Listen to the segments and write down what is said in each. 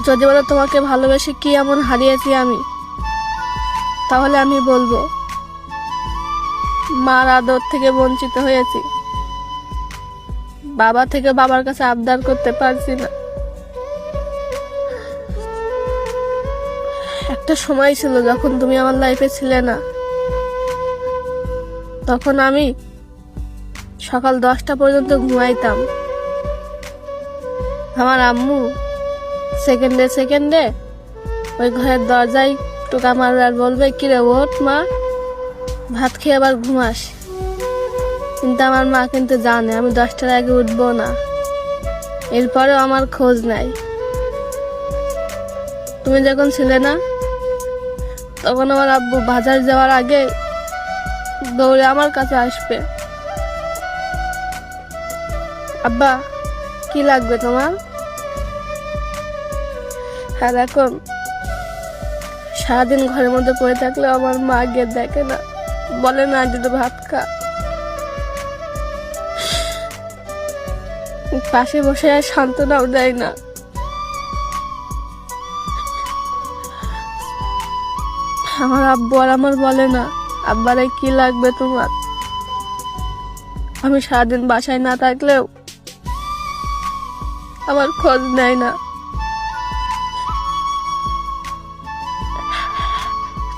যদি বলো তোমাকে ভালোবেসে কি এমন হারিয়েছি আমি, তাহলে আমি বলবো মার আদর থেকে বঞ্চিত হয়েছি, বাবা থেকে বাবার কাছে আবদার করতে পারছি না। একটা সময় ছিল যখন তুমি আমার লাইফে ছিলে না, তখন আমি সকাল 10টা পর্যন্ত ঘুমাইতাম। আমার আম্মু সেকেন্ডে সেকেন্ডে ওই ঘরের দরজায় টোকা মারবে আর বলবে, কিরে ওঠ মা, ভাত খেয়ে আবার ঘুমাস। কিন্তু আমার মা কিন্তু জানে আমি 10টার আগে উঠবো না, এরপরেও আমার খোঁজ নাই। তুমি যখন ছিলে না, তখন আমার আব্বু বাজার যাওয়ার আগে দৌড়ে আমার কাছে আসবে, আব্বা কি লাগবে তোমার? আর এখন সারাদিন ঘরের মধ্যে পড়ে থাকলে আমার মা গিয়ে দেখে না, বলে না যদি ভাত খা। পাশে বসে আর সান্ত্বনাও দেয় না। আমার আব্বু আর আমার বলে না, আব্বারে কি লাগবে তোমার? আমি সারাদিন বাসায় না থাকলেও আমার খোঁজ নেয় না।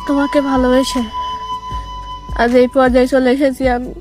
তোমাকে ভালোবেসে আজ এই পর্যায়ে চলে এসেছি আমি।